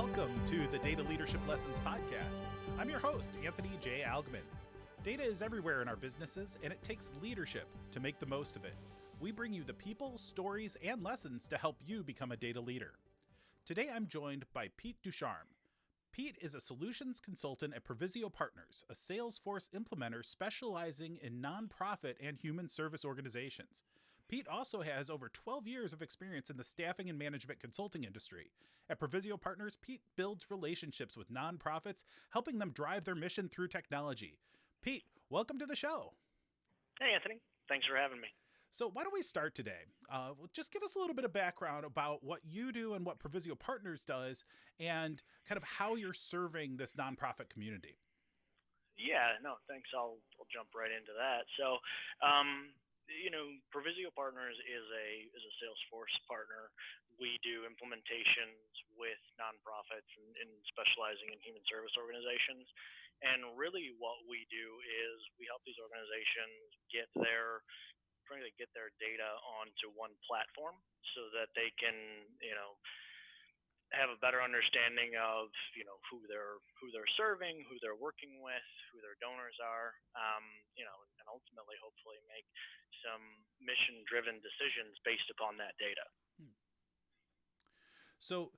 Welcome to the Data Leadership Lessons Podcast. I'm your host, Anthony J. Algman. Data is everywhere in our businesses, and it takes leadership to make the most of it. We bring you the people, stories, and lessons to help you become a data leader. Today, I'm joined by Pete DuCharme. Pete is a solutions consultant at Provisio Partners, a Salesforce implementer specializing in nonprofit and human service organizations. Pete also has over 12 years of experience in the staffing and management consulting industry. At Provisio Partners, Pete builds relationships with nonprofits, helping them drive their mission through technology. Pete, welcome to the show. Hey, Anthony. Thanks for having me. So why don't we start today? Just give us a little bit of background about what you do and what Provisio Partners does and kind of how you're serving this nonprofit community. Yeah, no, thanks. I'll jump right into that. So, Provisio Partners is a Salesforce partner. We do implementations with nonprofits and specializing in human service organizations. And really what we do is we help these organizations trying to get their data onto one platform so that they can, have a better understanding of, who they're serving, who they're working with, who their donors are, and ultimately, hopefully, make some mission-driven decisions based upon that data. So,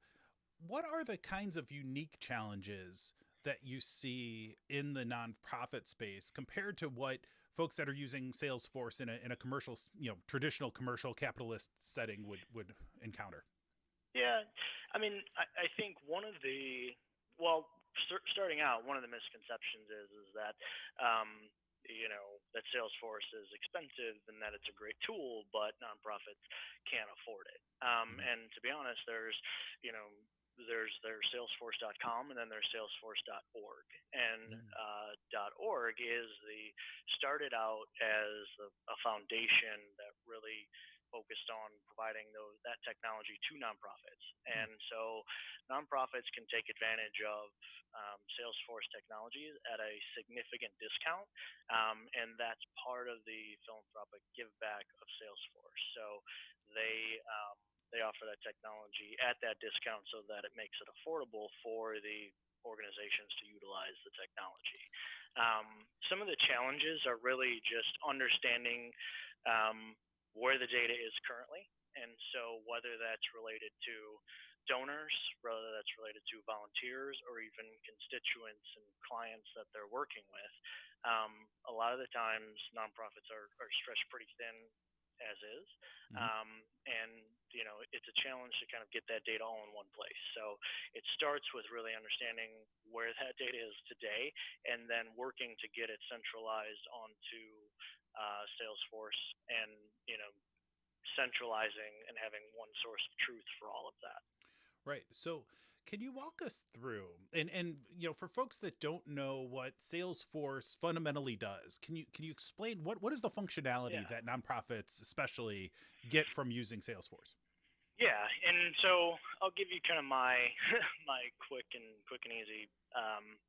what are the kinds of unique challenges that you see in the nonprofit space compared to what folks that are using Salesforce in a commercial, traditional commercial capitalist setting would encounter? Yeah, I mean, I think starting out, one of the misconceptions is that, that Salesforce is expensive and that it's a great tool, but nonprofits can't afford it. And to be honest, there's their Salesforce.com and then there's Salesforce.org. And .org started out as a foundation that really focused on providing that technology to nonprofits. And so nonprofits can take advantage of Salesforce technologies at a significant discount. And that's part of the philanthropic give back of Salesforce. So they offer that technology at that discount so that it makes it affordable for the organizations to utilize the technology. Some of the challenges are really just understanding where the data is currently. And so whether that's related to donors, whether that's related to volunteers, or even constituents and clients that they're working with, a lot of the times nonprofits are stretched pretty thin as is. And, it's a challenge to kind of get that data all in one place. So it starts with really understanding where that data is today and then working to get it centralized onto Salesforce and, centralizing and having one source of truth for all of that. Right. So can you walk us through and for folks that don't know what Salesforce fundamentally does, can you explain what is the functionality that nonprofits especially get from using Salesforce? Yeah, and so I'll give you kind of my quick and easy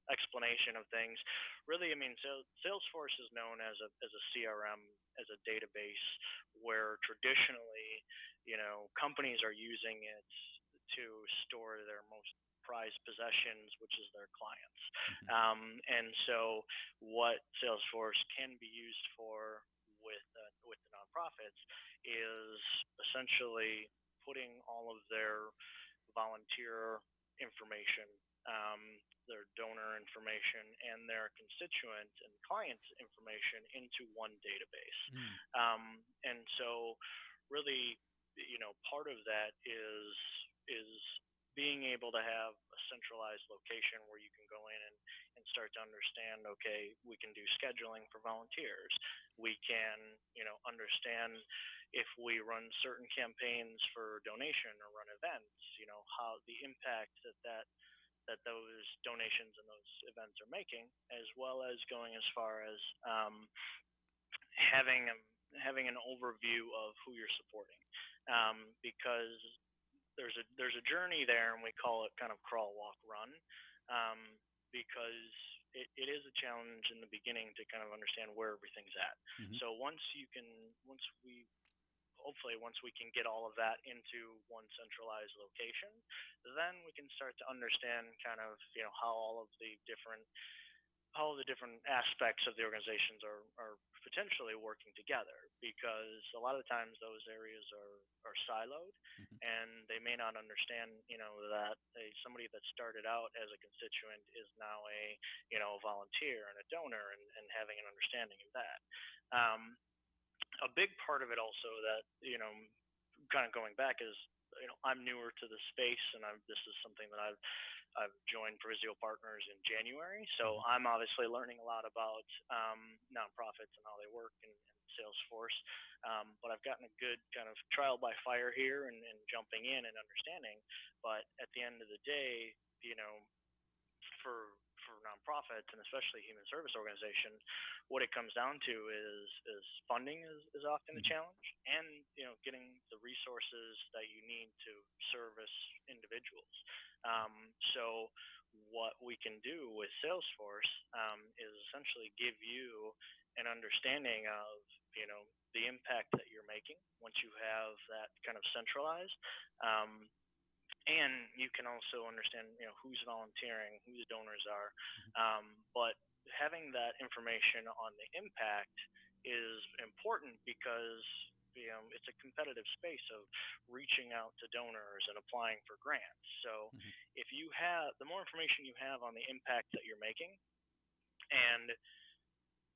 explanation of things. Really, I mean, so Salesforce is known as a CRM, as a database where traditionally, companies are using it to store their most prized possessions, which is their clients. And so what Salesforce can be used for with the nonprofits is essentially putting all of their volunteer information, their donor information, and their constituent and client information into one database. And so really, part of that is being able to have a centralized location where you can go in and start to understand, okay, we can do scheduling for volunteers. We can, understand if we run certain campaigns for donation or run events, how the impact that those donations and those events are making, as well as going as far as having an overview of who you're supporting, because there's a journey there, and we call it kind of crawl, walk, run, because it is a challenge in the beginning to kind of understand where everything's at. So once we can get all of that into one centralized location, then we can start to understand kind of, how the different aspects of the organizations are potentially working together, because a lot of the times those areas are siloed, Mhm. and they may not understand, that somebody that started out as a constituent is now a volunteer and a donor, and having an understanding of that. Um, a big part of it also that, kind of going back is, I'm newer to the space, and this is something that I've joined Provisio Partners in January, so Mhm. I'm obviously learning a lot about nonprofits and how they work, and Salesforce. But I've gotten a good kind of trial by fire here, and jumping in and understanding. But at the end of the day, you know, for nonprofits, and especially human service organizations, what it comes down to is funding is often a Mhm. challenge, and getting the resources that you need to service individuals. So what we can do with Salesforce, is essentially give you an understanding of, the impact that you're making once you have that kind of centralized. Um, and you can also understand, who's volunteering, who the donors are. But having that information on the impact is important, because it's a competitive space of reaching out to donors and applying for grants. So Mhm. if you have the more information you have on the impact that you're making, and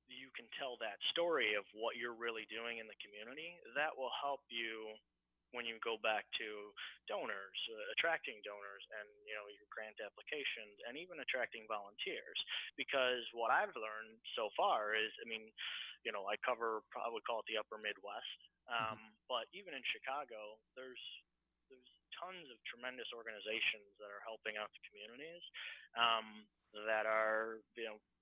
you can tell that story of what you're really doing in the community, that will help you when you go back to donors, attracting donors, and your grant applications, and even attracting volunteers. Because what I've learned so far is, I mean, I cover, I would call it the Upper Midwest, Mhm. but even in Chicago, there's tons of tremendous organizations that are helping out the communities, that are,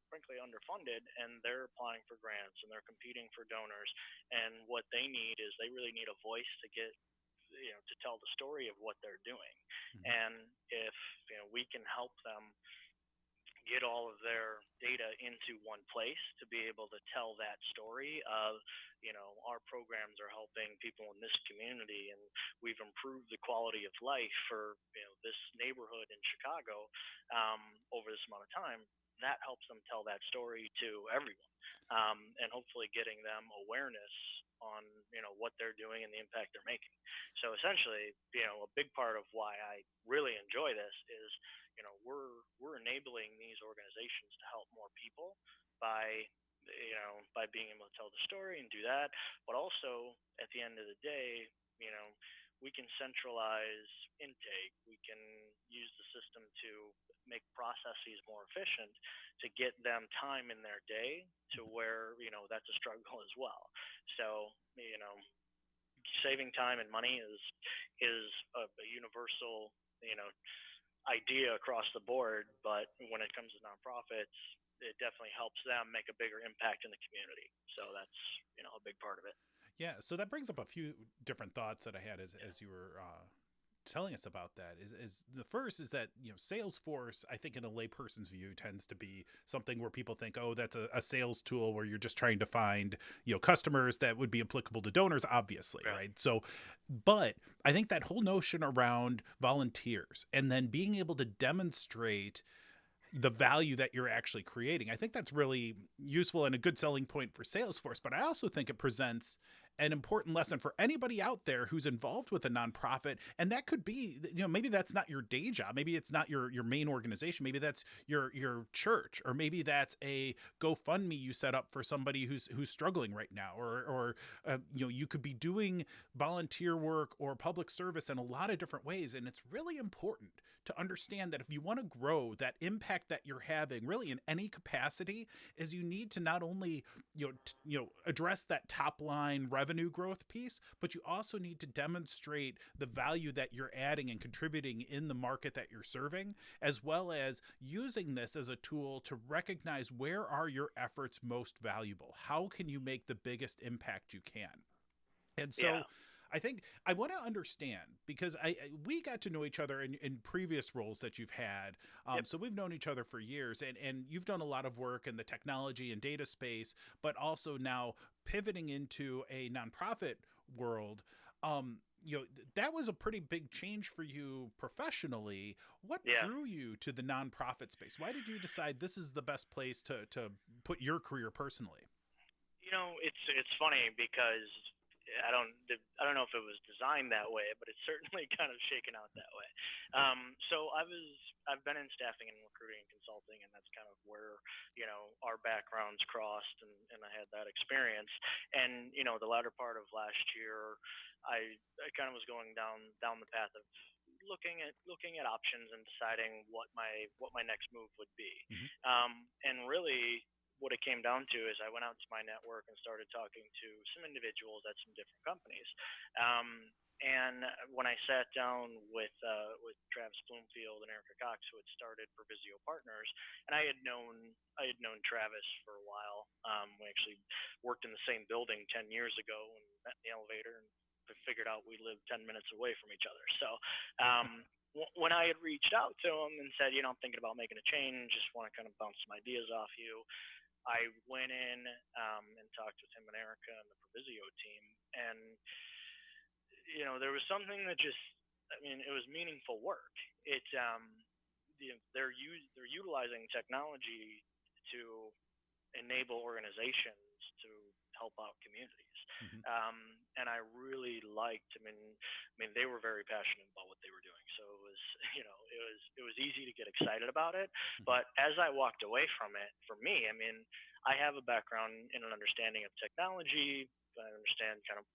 frankly underfunded, and they're applying for grants, and they're competing for donors, and what they need is they really need a voice to get, to tell the story of what they're doing. Mhm. And if we can help them get all of their data into one place to be able to tell that story of, our programs are helping people in this community, and we've improved the quality of life for this neighborhood in Chicago, over this amount of time, that helps them tell that story to everyone, and hopefully getting them awareness on what they're doing and the impact they're making. So essentially, a big part of why I really enjoy this is, we're enabling these organizations to help more people by, by being able to tell the story and do that. But also, at the end of the day, you know we can centralize intake, we can use the system to make processes more efficient, to get them time in their day to where that's a struggle as well. So, saving time and money is a universal, idea across the board. But when it comes to nonprofits, it definitely helps them make a bigger impact in the community. So that's, a big part of it. Yeah, so that brings up a few different thoughts that I had Yeah. as you were telling us about that. Is the first is that Salesforce, I think in a layperson's view, tends to be something where people think, oh, that's a sales tool where you're just trying to find customers that would be applicable to donors, obviously, Right. right? So, but I think that whole notion around volunteers and then being able to demonstrate the value that you're actually creating. I think that's really useful and a good selling point for Salesforce, but I also think it presents an important lesson for anybody out there who's involved with a nonprofit. And that could be, maybe that's not your day job. Maybe it's not your main organization. Maybe that's your church, or maybe that's a GoFundMe you set up for somebody who's struggling right now, or you could be doing volunteer work or public service in a lot of different ways. And it's really important to understand that if you want to grow, that impact that you're having really in any capacity, is you need to not only address that top line revenue growth piece, but you also need to demonstrate the value that you're adding and contributing in the market that you're serving, as well as using this as a tool to recognize where are your efforts most valuable. How can you make the biggest impact you can? And Yeah. so I think I want to understand, because we got to know each other in previous roles that you've had. Yep. So we've known each other for years, and you've done a lot of work in the technology and data space, but also now pivoting into a nonprofit world. that was a pretty big change for you professionally. What Yeah. drew you to the nonprofit space? Why did you decide this is the best place to put your career personally? It's funny because I don't know if it was designed that way, but it's certainly kind of shaken out that way. So I've been in staffing and recruiting and consulting, and that's kind of where our backgrounds crossed, and I had that experience. And the latter part of last year, I kind of was going down the path of looking at options and deciding what my next move would be. Mm-hmm. And really, what it came down to is I went out to my network and started talking to some individuals at some different companies. And when I sat down with Travis Bloomfield and Erica Cox, who had started Provisio Partners, and I had known Travis for a while. We actually worked in the same building 10 years ago and met in the elevator and figured out we lived 10 minutes away from each other. So when I had reached out to him and said, I'm thinking about making a change, just want to kind of bounce some ideas off you, I went in and talked with him and Erica and the Provisio team, and there was something that it was meaningful work. They're utilizing technology to enable organizations to help out communities. Mm-hmm. And I really liked. They were very passionate about what they were doing. So it was easy to get excited about it. But as I walked away from it, for me, I have a background in an understanding of technology. I understand kind of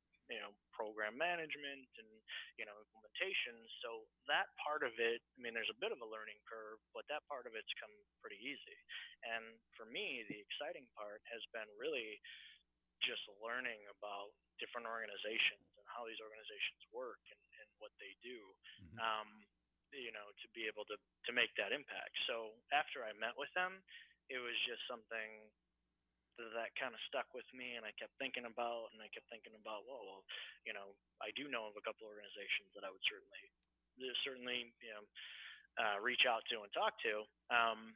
program management and implementation. So that part of it, there's a bit of a learning curve, but that part of it's come pretty easy. And for me, the exciting part has been really just learning about different organizations and how these organizations work and what they do, to be able to make that impact. So after I met with them, it was just something that kind of stuck with me, and I kept thinking about, well, I do know of a couple organizations that I would certainly reach out to and talk to, and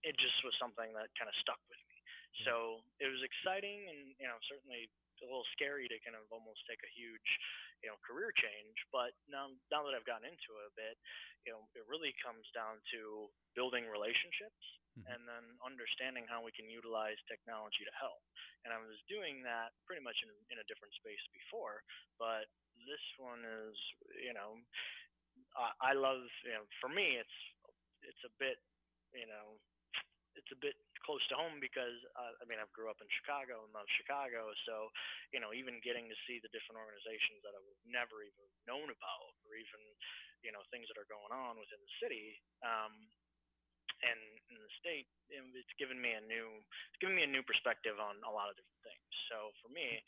it just was something that kind of stuck with me. So it was exciting, and certainly a little scary to kind of almost take a huge career change. But now that I've gotten into it a bit, it really comes down to building relationships and then understanding how we can utilize technology to help. And I was doing that pretty much in a different space before, but this one is, I love, for me, it's a bit, it's a bit close to home because I grew up in Chicago and love Chicago, so even getting to see the different organizations that I would have never even known about, or even things that are going on within the city, and in the state, it's given me a new perspective on a lot of different things. So for me,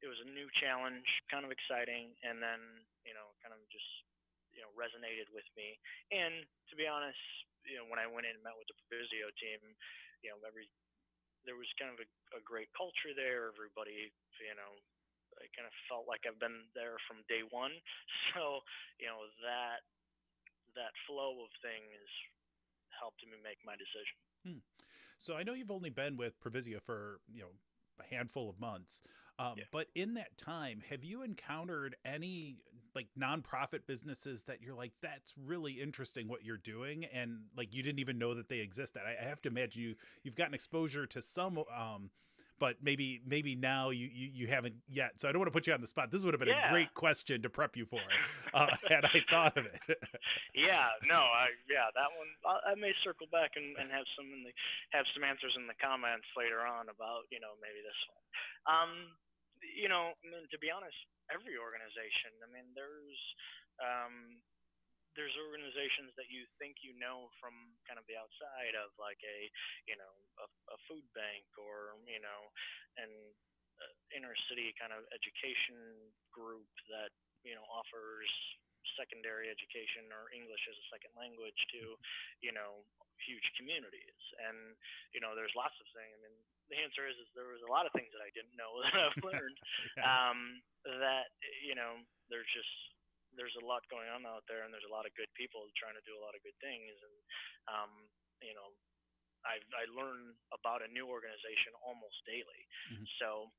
it was a new challenge, kind of exciting, and then kind of just resonated with me. And to be honest, when I went in and met with the Provisio team, there was kind of a great culture there. Everybody, I kind of felt like I've been there from day one. So that flow of things helped me make my decision. So I know you've only been with Provisio for a handful of months, but in that time, have you encountered any like nonprofit businesses that you're like, that's really interesting what you're doing, and like you didn't even know that they existed? I have to imagine you've gotten exposure to some, but maybe now you haven't yet. So I don't want to put you on the spot. This would have been a great question to prep you for had I thought of it. That one I may circle back and have some answers in the comments later on about maybe this one. To be honest, every organization. There's organizations that you think from kind of the outside of like a food bank or an inner city kind of education group that offers secondary education or English as a second language to huge communities. And there's lots of things. The answer is there was a lot of things that I didn't know that I've learned. That there's a lot going on out there, and there's a lot of good people trying to do a lot of good things. And I learn about a new organization almost daily. So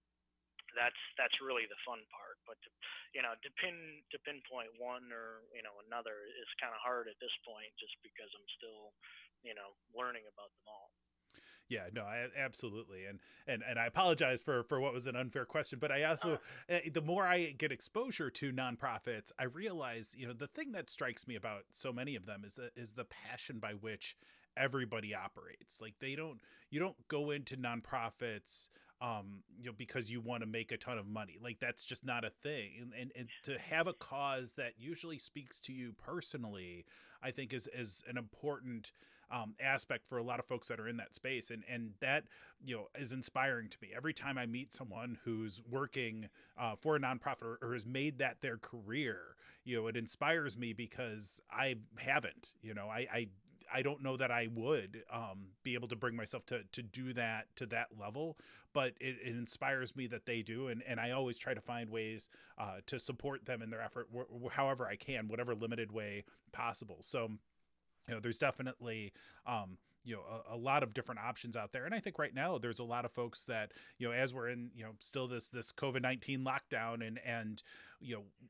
that's really the fun part. But to pinpoint one or another is kind of hard at this point, just because I'm still learning about them all. Yeah, no, absolutely, and I apologize for what was an unfair question, but I also, the more I get exposure to nonprofits, I realize, the thing that strikes me about so many of them is the passion by which everybody operates. Like you don't go into nonprofits, because you want to make a ton of money. Like that's just not a thing, and to have a cause that usually speaks to you personally, I think is an important aspect for a lot of folks that are in that space, and that is inspiring to me every time I meet someone who's working for a nonprofit, or has made that their career. It inspires me because I haven't. I don't know that I would be able to bring myself to do that to that level, but it inspires me that they do, and I always try to find ways to support them in their effort, however I can, whatever limited way possible. So there's definitely a lot of different options out there, and I think right now there's a lot of folks that as we're in still this COVID-19 lockdown, and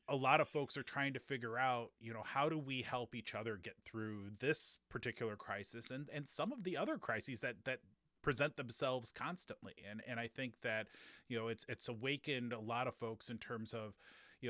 a lot of folks are trying to figure out how do we help each other get through this particular crisis, and some of the other crises that present themselves constantly, and I think that it's awakened a lot of folks in terms of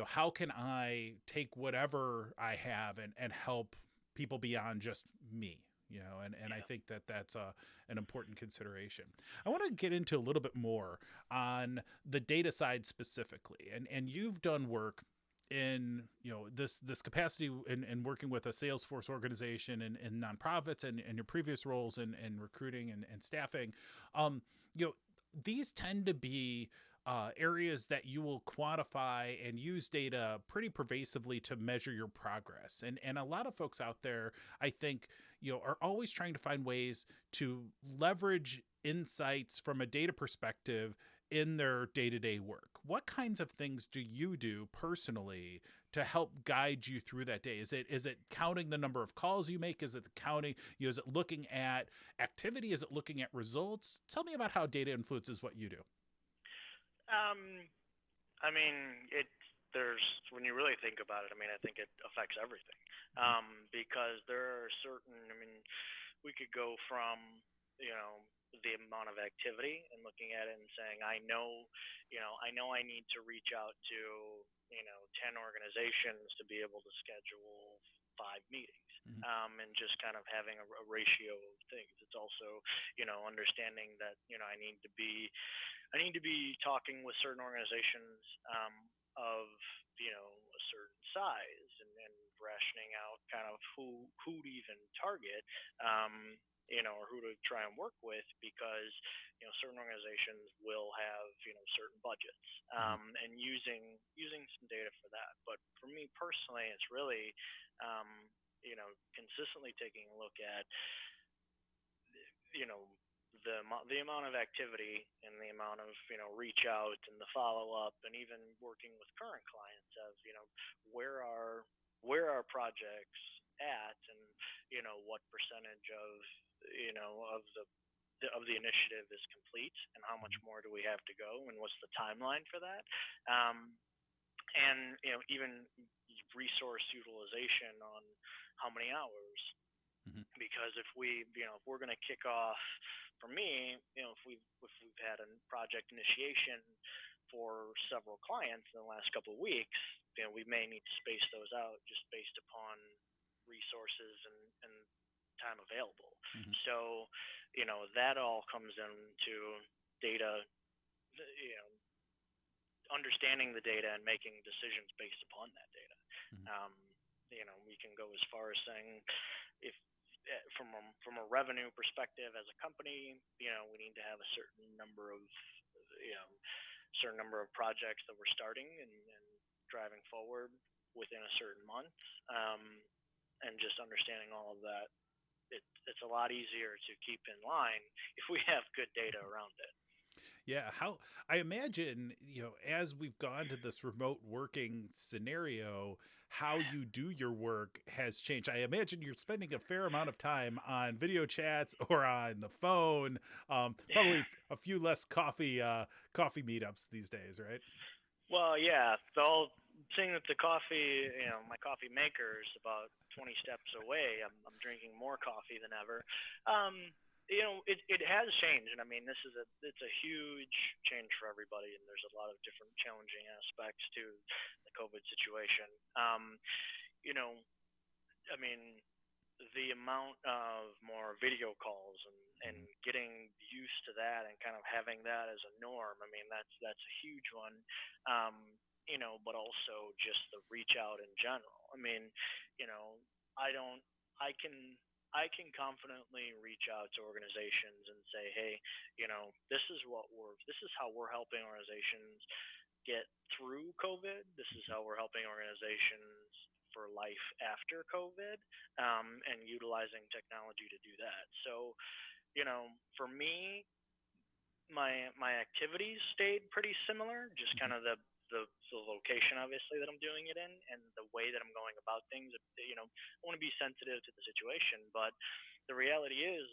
how can I take whatever I have and help people beyond just me, and I think that that's an important consideration. I want to get into a little bit more on the data side specifically, and you've done work in this capacity in working with a Salesforce organization and nonprofits, and your previous roles in recruiting and staffing. These tend to be areas that you will quantify and use data pretty pervasively to measure your progress. And a lot of folks out there, I think, are always trying to find ways to leverage insights from a data perspective in their day-to-day work. What kinds of things do you do personally to help guide you through that day? Is it counting the number of calls you make? Is it counting, is it looking at activity? Is it looking at results? Tell me about how data influences what you do. I mean, when you really think about it, I think it affects everything. Because there are certain, we could go from, the amount of activity and looking at it and saying, I know I need to reach out to, 10 organizations to be able to schedule 5 meetings. And just kind of having a ratio of things. It's also, understanding that, I need to be talking with certain organizations of a certain size, and rationing out kind of who to even target, or who to try and work with, because certain organizations will have certain budgets, and using some data for that. But for me personally, it's really consistently taking a look at the amount of activity and the amount of reach out and the follow up, and even working with current clients of where are projects at, and what percentage of of the initiative is complete, and how much more do we have to go, and what's the timeline for that, and even resource utilization on how many hours. Because if we're going to kick off, for me, if we've had a project initiation for several clients in the last couple of weeks, we may need to space those out just based upon resources and time available. So, that all comes into data, understanding the data and making decisions based upon that data. We can go as far as saying, if from a revenue perspective as a company, we need to have a certain number of projects that we're starting and driving forward within a certain month, and just understanding all of that. It's a lot easier to keep in line if we have good data around it. Yeah, how I imagine, as we've gone to this remote working scenario, how you do your work has changed. I imagine you're spending a fair amount of time on video chats or on the phone. Probably a few less coffee meetups these days, right? Well, yeah. The whole thing that the coffee, my coffee maker is about 20 steps away. I'm drinking more coffee than ever. It has changed, and I mean, it's a huge change for everybody, and there's a lot of different challenging aspects to the COVID situation. You know, I mean, the amount of more video calls and Mhm. getting used to that and kind of having that as a norm. I mean, that's a huge one. Um, but also just the reach out in general. I mean, you know, I don't, I can, I can confidently reach out to organizations and say, hey, this is how we're helping organizations get through COVID. This is how we're helping organizations for life after COVID, and utilizing technology to do that. So, for me, my activities stayed pretty similar, just kind Mhm. of the location obviously that I'm doing it in and the way that I'm going about things. I want to be sensitive to the situation, but the reality is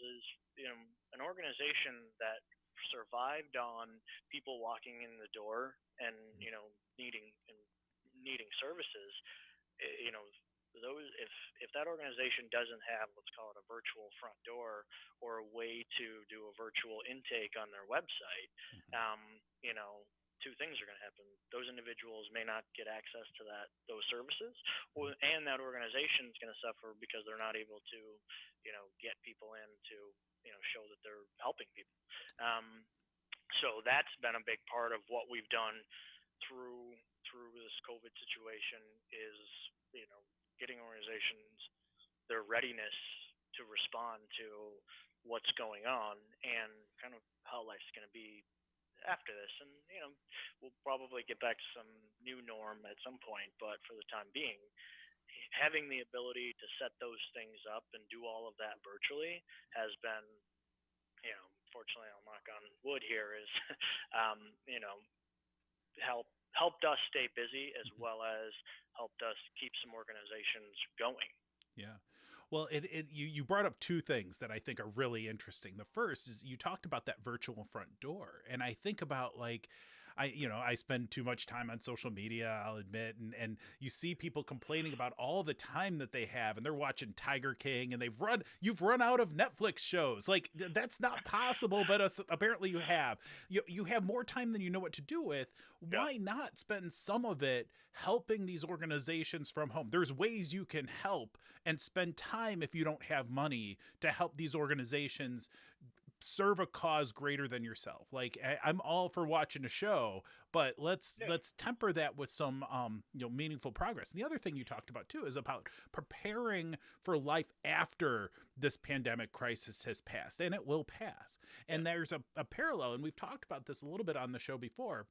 an organization that survived on people walking in the door and needing and needing services, you know those if that organization doesn't have, let's call it, a virtual front door or a way to do a virtual intake on their website, Mhm. um, you know two things are going to happen. Those individuals may not get access to those services, and that organization is going to suffer because they're not able to get people in to show that they're helping people. Um, so that's been a big part of what we've done through this COVID situation is you know getting organizations their readiness to respond to what's going on and kind of how life's going to be after this. And we'll probably get back to some new norm at some point, but for the time being, having the ability to set those things up and do all of that virtually has been, fortunately, I'll knock on wood here, is um, you know helped us stay busy as Mhm. well as helped us keep some organizations going. Yeah. Well, you brought up two things that I think are really interesting. The first is you talked about that virtual front door, and I think about like I spend too much time on social media, I'll admit, and you see people complaining about all the time that they have, and they're watching Tiger King, and you've run out of Netflix shows. Like that's not possible, but apparently you have. You have more time than you know what to do with. Yeah. Why not spend some of it helping these organizations from home? There's ways you can help and spend time if you don't have money to help these organizations serve a cause greater than yourself. Like I'm all for watching a show, but Yeah. let's temper that with some meaningful progress. And the other thing you talked about too is about preparing for life after this pandemic crisis has passed, and it will pass. Yeah. And there's a parallel, and we've talked about this a little bit on the show before,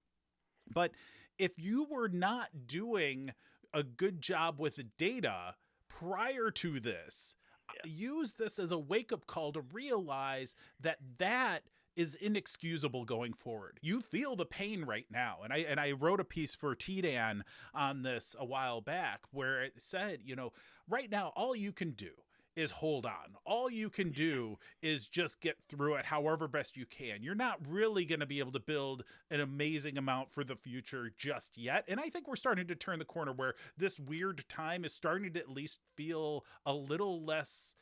but if you were not doing a good job with the data prior to this, Yeah. use this as a wake up call to realize that is inexcusable going forward. You feel the pain right now. And I wrote a piece for TDAN on this a while back where it said, right now all you can do is hold on. All you can do is just get through it however best you can. You're not really going to be able to build an amazing amount for the future just yet. And I think we're starting to turn the corner where this weird time is starting to at least feel a little less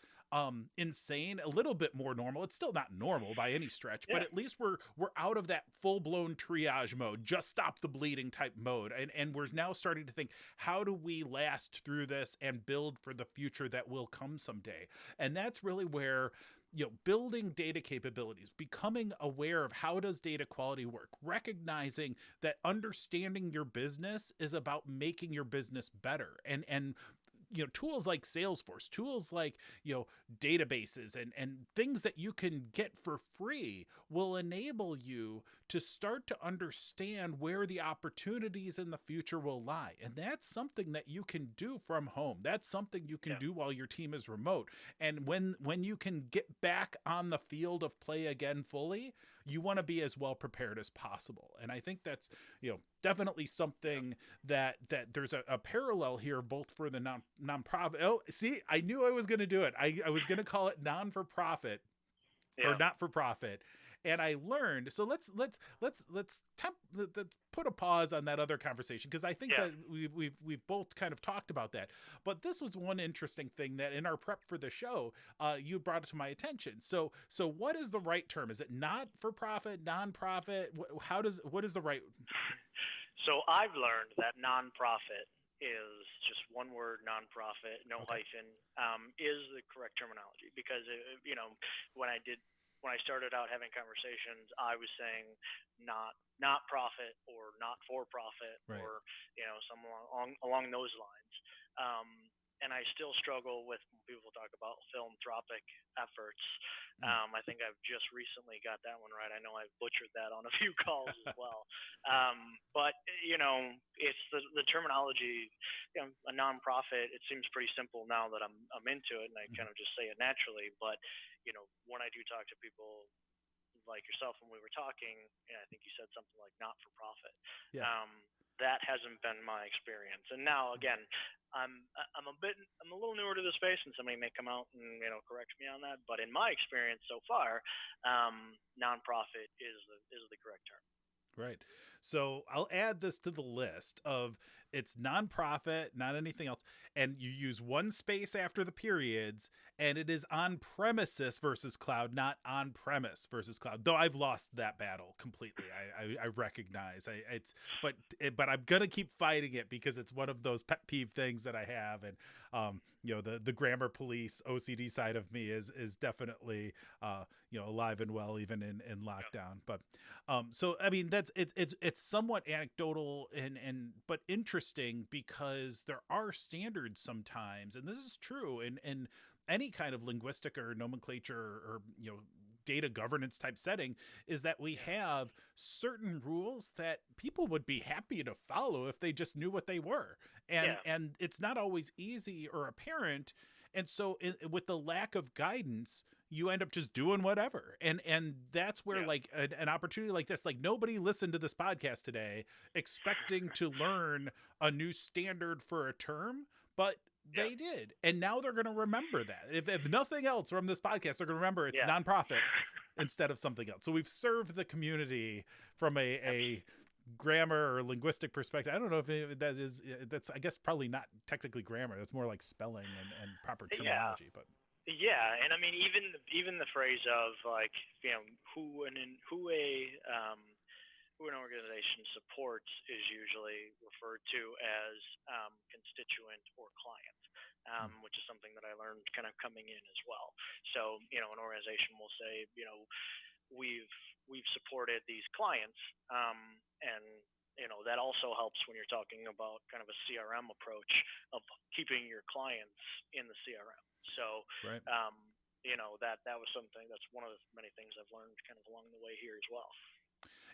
insane, a little bit more normal. It's still not normal by any stretch, but Yeah. at least we're out of that full-blown triage mode, just stop the bleeding type mode. And we're now starting to think, how do we last through this and build for the future that will come someday? And that's really where building data capabilities, becoming aware of how does data quality work, recognizing that understanding your business is about making your business better, and tools like Salesforce, tools like databases and things that you can get for free will enable you to start to understand where the opportunities in the future will lie. And that's something that you can do from home. That's something you can Yeah. do while your team is remote. And when you can get back on the field of play again fully, you want to be as well prepared as possible. And I think that's, definitely something that there's a parallel here, both for the nonprofit. Oh, see, I knew I was going to do it. I was going to call it non-for-profit or not for profit. And I learned, so let's put a pause on that other conversation, because I think that we've both kind of talked about that. But this was one interesting thing that in our prep for the show, you brought it to my attention. So what is the right term? Is it not for profit, nonprofit? What is the right? So I've learned that nonprofit is just one word, nonprofit, no hyphen, is the correct terminology, because when I started out having conversations, I was saying not profit or not for profit, right, or some along those lines. And I still struggle with when people talk about philanthropic efforts. I think I've just recently got that one right. I know I've butchered that on a few calls as well. But it's the terminology. A nonprofit, it seems pretty simple now that I'm into it, and I kind of just say it naturally. But when I do talk to people like yourself, when we were talking, I think you said something like not for profit. Yeah. That hasn't been my experience. And now again, I'm a little newer to the space, and somebody may come out and correct me on that. But in my experience so far, nonprofit is the correct term. Right. So I'll add this to the list of it's nonprofit, not anything else. And you use one space after the periods, and it is on premises versus cloud, not on premise versus cloud. Though I've lost that battle completely. I recognize but I'm going to keep fighting it, because it's one of those pet peeve things that I have. And, the grammar police OCD side of me is definitely, alive and well, even in lockdown. But, so, I mean, it's somewhat anecdotal but interesting, because there are standards sometimes, and this is true in any kind of linguistic or nomenclature or data governance type setting, is that we have certain rules that people would be happy to follow if they just knew what they were, and it's not always easy or apparent. And so with the lack of guidance, you end up just doing whatever. And that's where like an opportunity like this, like nobody listened to this podcast today expecting to learn a new standard for a term, but they did. And now they're going to remember that. If nothing else from this podcast, they're going to remember it's nonprofit instead of something else. So we've served the community from a grammar or linguistic perspective. I don't know if that's I guess probably not technically grammar. That's more like spelling and proper terminology, but and I mean even the phrase of like who an organization supports is usually referred to as constituent or client, which is something that I learned kind of coming in as well. So an organization will say we've supported these clients, and that also helps when you're talking about kind of a CRM approach of keeping your clients in the CRM. So right. That was something that's one of the many things I've learned kind of along the way here as well.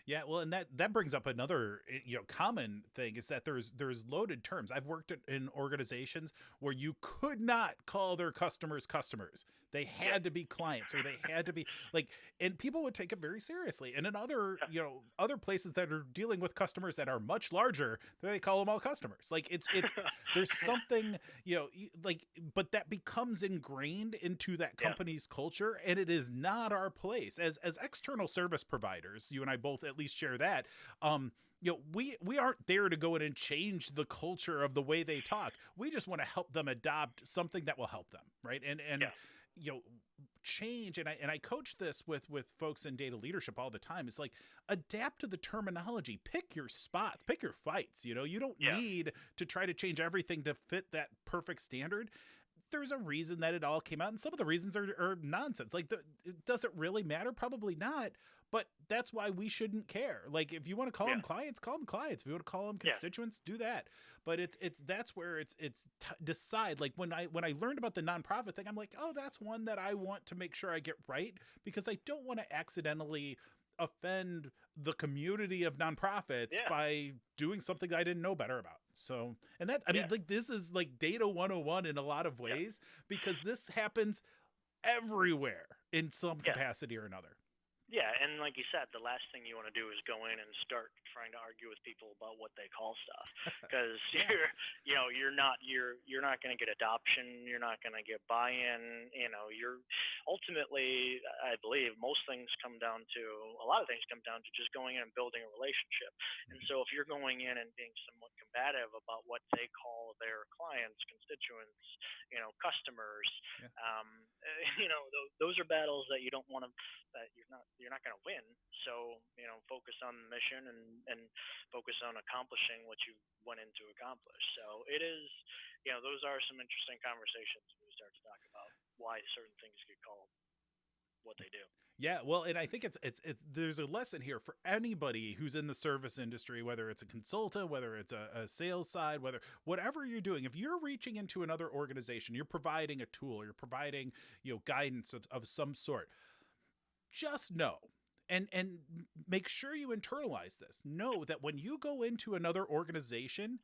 Yeah, well, and that brings up another common thing, is that there's loaded terms. I've worked in organizations where you could not call their customers. They had to be clients, or they had to be like, and people would take it very seriously. And in other other places that are dealing with customers that are much larger, they call them all customers. Like it's there's something but that becomes ingrained into that company's culture, and it is not our place as external service providers. You and I both at least share that. We aren't there to go in and change the culture of the way they talk. We just want to help them adopt something that will help them, right? And change. And I coach this with folks in data leadership all the time. It's like, adapt to the terminology, pick your spots, pick your fights. You don't need to try to change everything to fit that perfect standard. There's a reason that it all came out, and some of the reasons are nonsense. Like, does it really matter? Probably not. But that's why we shouldn't care. Like, if you want to call them clients, call them clients. If you want to call them constituents, do that. But that's where it's decide. Like when I learned about the nonprofit thing, I'm like, oh, that's one that I want to make sure I get right, because I don't want to accidentally offend the community of nonprofits by doing something I didn't know better about. So, and that, I mean, like, this is like data 101 in a lot of ways, because this happens everywhere in some capacity or another. Yeah, and like you said, the last thing you want to do is go in and start trying to argue with people about what they call stuff, because Yeah. you're not going to get adoption, you're not going to get buy-in. You're ultimately, I believe, most things come down to a lot of things come down to just going in and building a relationship. And Mhm. so if you're going in and being somewhat combative about what they call their clients, constituents, customers, Yeah. um, those are battles that you don't want to that you're not going to win. So focus on the mission and focus on accomplishing what you went in to accomplish. So it is, those are some interesting conversations when we start to talk about why certain things get called what they do. Yeah, well, and I think it's there's a lesson here for anybody who's in the service industry, whether it's a consultant, whether it's a sales side, whatever you're doing. If you're reaching into another organization, you're providing a tool, you're providing guidance of some sort. Just know, and make sure you internalize this. Know that when you go into another organization,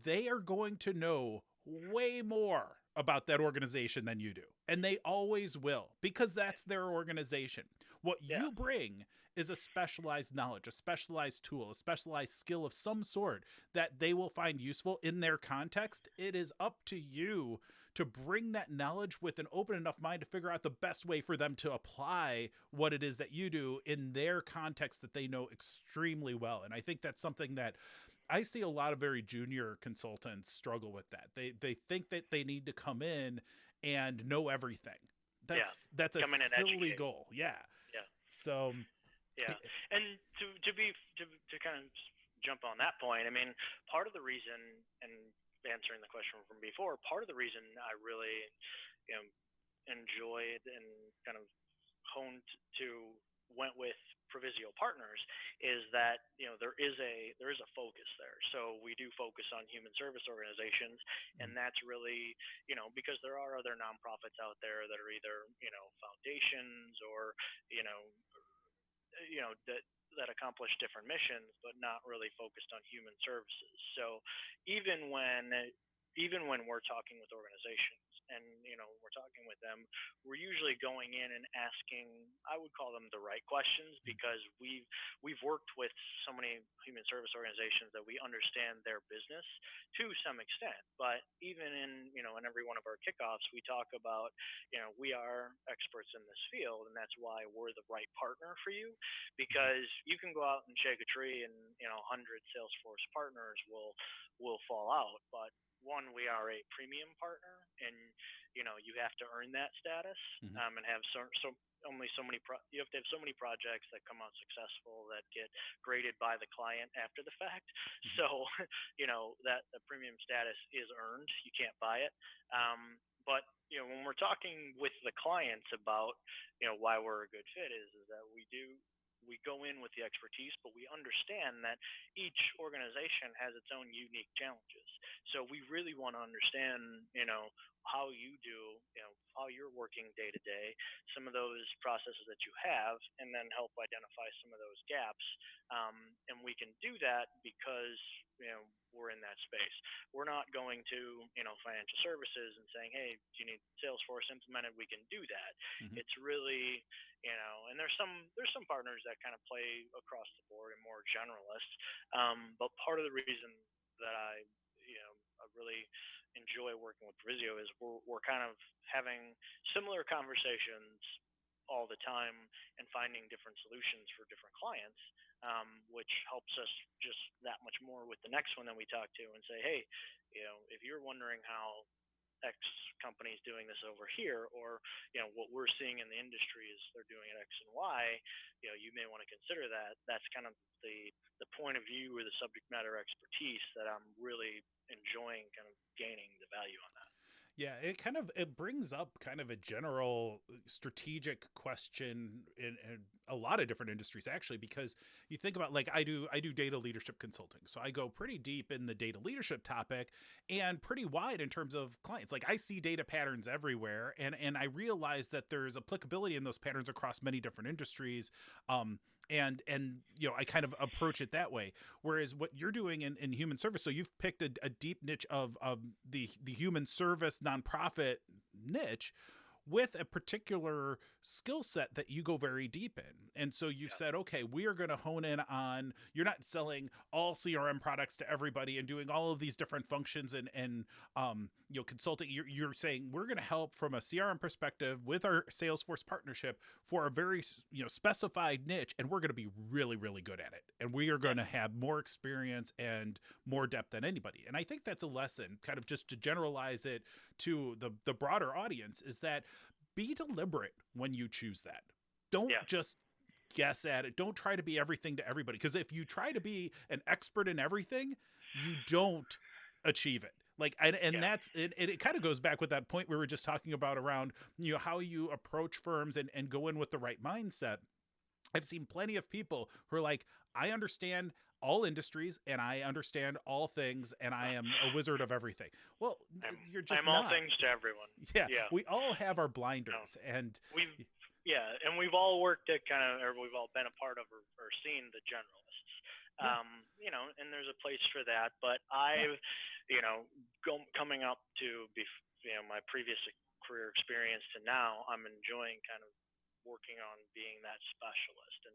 they are going to know way more about that organization than you do. And they always will, because that's their organization. What Yeah, you bring is a specialized knowledge, a specialized tool, a specialized skill of some sort that they will find useful in their context. It is up to you to bring that knowledge with an open enough mind to figure out the best way for them to apply what it is that you do in their context that they know extremely well. And I think that's something that I see a lot of very junior consultants struggle with. That they think that they need to come in and know everything. yeah. That's a Come in and silly educate. goal. Yeah. Yeah, So yeah. And to kind of jump on that point, I mean, part of the reason, and answering the question from before, part of the reason I really you know enjoyed and kind of honed to went with Provisio Partners is that there is a focus there. So we do focus on human service organizations, and that's really because there are other nonprofits out there that are either foundations or you know that accomplish different missions, but not really focused on human services. So even when we're talking with organizations and we're talking with them, we're usually going in and asking, I would call them the right questions, because we've worked with so many human service organizations that we understand their business to some extent. But even in every one of our kickoffs, we talk about we are experts in this field, and that's why we're the right partner for you, because you can go out and shake a tree and 100 Salesforce partners will fall out. But one, we are a premium partner, and you have to earn that status, mm-hmm. and have you have to have so many projects that come out successful that get graded by the client after the fact. Mm-hmm. So that the premium status is earned. You can't buy it. But when we're talking with the clients about why we're a good fit is that we go in with the expertise, but we understand that each organization has its own unique challenges. So we really want to understand, how you do, how you're working day to day, some of those processes that you have, and then help identify some of those gaps. And we can do that because, we're in that space. We're not going to, financial services and saying, hey, do you need Salesforce implemented? We can do that. Mm-hmm. It's really, and there's some partners that kind of play across the board and more generalist. But part of the reason that I really enjoy working with Provisio is we're kind of having similar conversations all the time and finding different solutions for different clients, which helps us just that much more with the next one that we talk to and say, hey, if you're wondering how X company is doing this over here, or what we're seeing in the industry is they're doing it X and Y, you may want to consider that. That's kind of the point of view or the subject matter expertise that I'm really enjoying kind of gaining the value on that. Yeah, it brings up kind of a general strategic question in a lot of different industries, actually, because you think about, like, I do data leadership consulting. So I go pretty deep in the data leadership topic and pretty wide in terms of clients. Like, I see data patterns everywhere, and I realize that there's applicability in those patterns across many different industries. And I kind of approach it that way. Whereas what you're doing in human service, so you've picked a deep niche of the human service nonprofit niche. with a particular skill set that you go very deep in. And so you've said, okay, we are going to hone in on, you're not selling all CRM products to everybody and doing all of these different functions and consulting. You're saying we're going to help from a CRM perspective with our Salesforce partnership for a very, specified niche. And we're going to be really, really good at it. And we are going to have more experience and more depth than anybody. And I think that's a lesson, kind of just to generalize it to the broader audience, is that be deliberate when you choose that. Don't just guess at it. Don't try to be everything to everybody. Because if you try to be an expert in everything, you don't achieve it. That's it. It kind of goes back with that point we were just talking about around, how you approach firms and go in with the right mindset. I've seen plenty of people who are like, I understand all industries and I understand all things and I am a wizard of everything. Well, you're just I'm all things to everyone. Yeah. We all have our blinders, and we've all worked at we've all been a part of or seen the generalists. And there's a place for that, but I've, coming up to my previous career experience to now, I'm enjoying kind of working on being that specialist and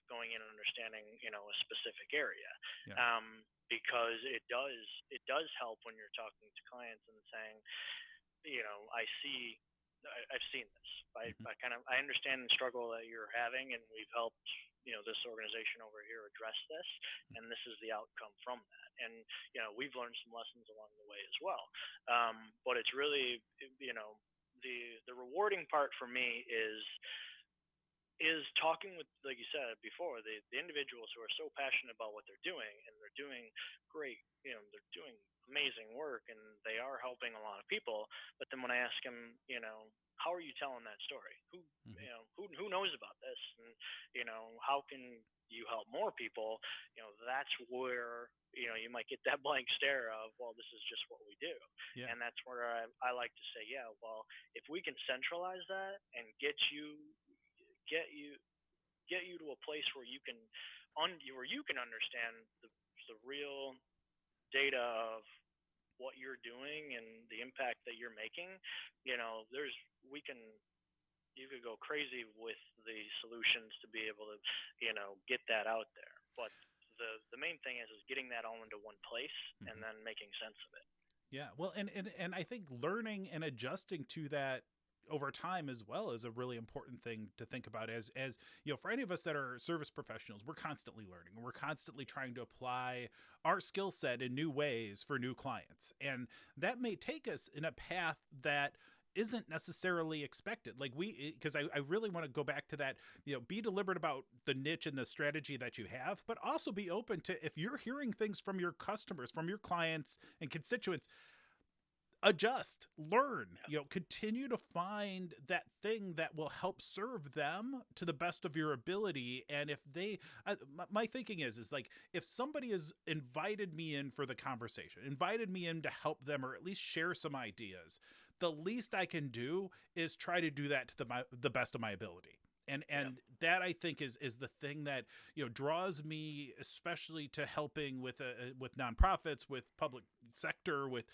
going in and understanding, a specific area. Because it does help when you're talking to clients and saying, I've seen this. I understand the struggle that you're having, and we've helped, this organization over here address this, and this is the outcome from that. And, we've learned some lessons along the way as well. But it's really, the rewarding part for me is talking with, like you said before, the individuals who are so passionate about what they're doing, and they're doing great, they're doing amazing work, and they are helping a lot of people. But then when I ask them, how are you telling that story? Who knows about this? And, how can you help more people? That's where, you might get that blank stare of, well, this is just what we do. And that's where I like to say, well, if we can centralize that and get you to a place where you can understand the real data of what you're doing and the impact that you're making, you could go crazy with the solutions to be able to, get that out there. But the main thing is getting that all into one place and then making sense of it. Yeah. Well, and I think learning and adjusting to that over time as well is a really important thing to think about as for any of us that are service professionals, we're constantly learning and we're constantly trying to apply our skill set in new ways for new clients. And that may take us in a path that isn't necessarily expected. Because I really want to go back to that, be deliberate about the niche and the strategy that you have, but also be open to, if you're hearing things from your customers, from your clients and constituents, adjust, learn, continue to find that thing that will help serve them to the best of your ability. And if my thinking is like, if somebody has invited me in for the conversation, invited me in to help them, or at least share some ideas, the least I can do is try to do that to the best of my ability. And that, I think, is the thing that draws me, especially to helping with nonprofits, with public sector, with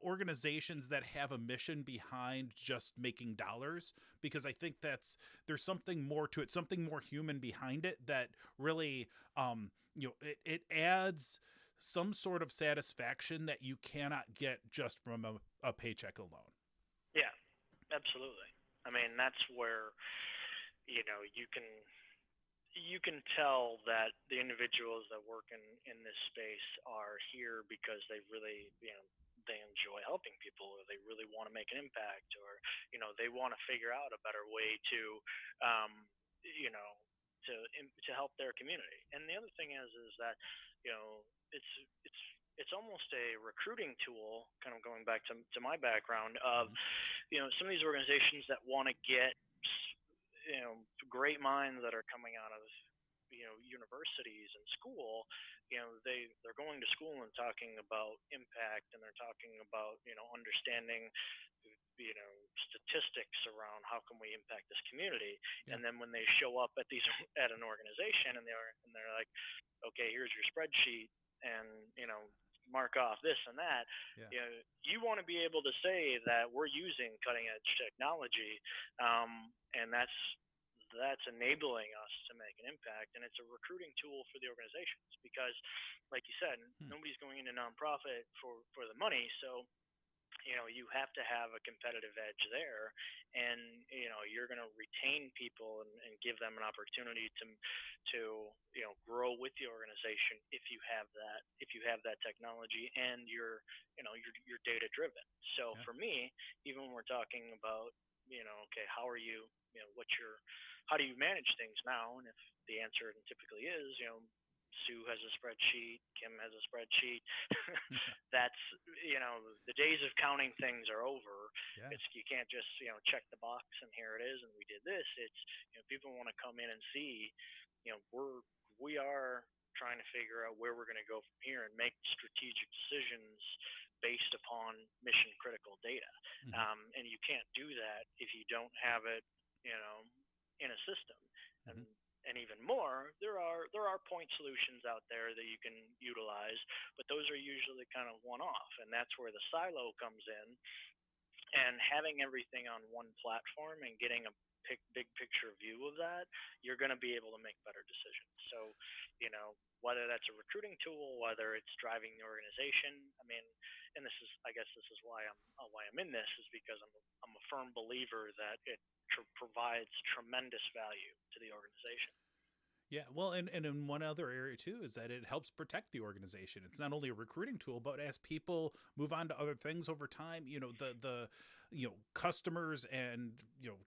organizations that have a mission behind just making dollars, because I think there's something more to it, something more human behind it that really it adds some sort of satisfaction that you cannot get just from a paycheck alone. Yeah, absolutely. I mean, that's where you can tell that the individuals that work in this space are here because they really, they enjoy helping people, or they really want to make an impact, or, they want to figure out a better way to, to help their community. And the other thing is that, it's almost a recruiting tool, kind of going back to my background of, some of these organizations that want to get, great minds that are coming out of universities and school. They're going to school and talking about impact, and they're talking about understanding statistics around how can we impact this community. And then when they show up at an organization and they're like, okay, here's your spreadsheet, and mark off this and that. Yeah. You want to be able to say that we're using cutting edge technology, and that's enabling us to make an impact, and it's a recruiting tool for the organizations because, like you said, nobody's going into nonprofit for the money, so you have to have a competitive edge there, and you're going to retain people and give them an opportunity to grow with the organization if you have that technology, and you're data driven. So Yeah. for me, even when we're talking about okay, how do you manage things now, and if the answer typically is Sue has a spreadsheet, Kim has a spreadsheet. That's the days of counting things are over. Yeah. You can't just check the box and here it is and we did this. It's people want to come in and see we are trying to figure out where we're going to go from here and make strategic decisions based upon mission critical data. And you can't do that if you don't have it in a system. And even more, there are point solutions out there that you can utilize, but those are usually kind of one-off, and that's where the silo comes in. And having everything on one platform and getting a big picture view of that, you're going to be able to make better decisions. So, whether that's a recruiting tool, whether it's driving the organization, and I guess this is why I'm in this, is because I'm a firm believer that it provides tremendous value to the organization. Yeah, well, and in one other area too is that it helps protect the organization. It's not only a recruiting tool, but as people move on to other things over time, the customers and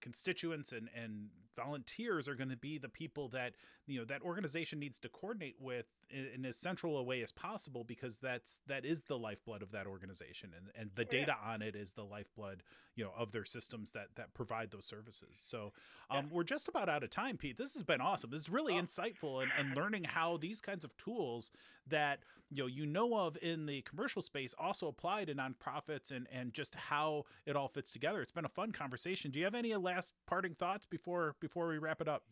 constituents and volunteers are going to be the people that that organization needs to coordinate with in as central a way as possible, because that is the lifeblood of that organization, and the data on it is the lifeblood of their systems that provide those services. So we're just about out of time, Pete. This has been awesome. This is really insightful, and learning how these kinds of tools that of in the commercial space also apply to nonprofits, and just how it all fits together. It's been a fun conversation. Do you have any last parting thoughts before we wrap it up?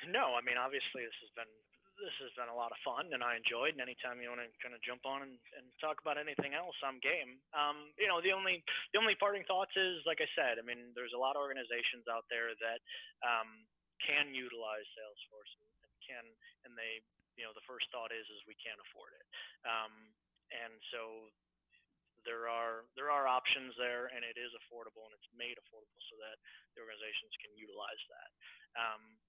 No, obviously this has been a lot of fun, and I enjoyed. And anytime you want to kind of jump on and talk about anything else, I'm game. The only parting thoughts is, like I said, there's a lot of organizations out there that can utilize Salesforce and they the first thought is we can't afford it, and so there are options there, and it is affordable, and it's made affordable so that the organizations can utilize that.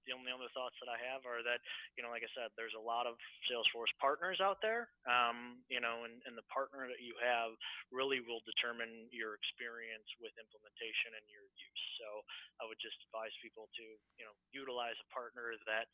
The only other thoughts that I have are that, like I said, there's a lot of Salesforce partners out there, and the partner that you have really will determine your experience with implementation and your use. So I would just advise people to, utilize a partner that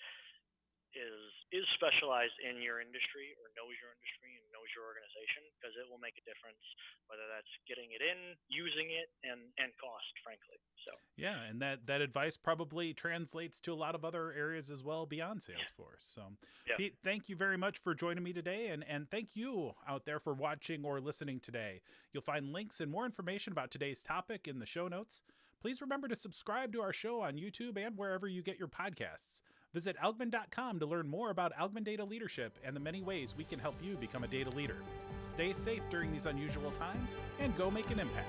is specialized in your industry, or knows your industry and knows your organization, because it will make a difference, whether that's getting it in, using it, and cost, frankly. So yeah, and that advice probably translates to a lot of other areas as well beyond Salesforce. So Pete, thank you very much for joining me today, and thank you out there for watching or listening today. You'll find links and more information about today's topic in the show notes. Please remember to subscribe to our show on YouTube and wherever you get your podcasts. Visit Algman.com to learn more about Algman Data Leadership and the many ways we can help you become a data leader. Stay safe during these unusual times, and go make an impact.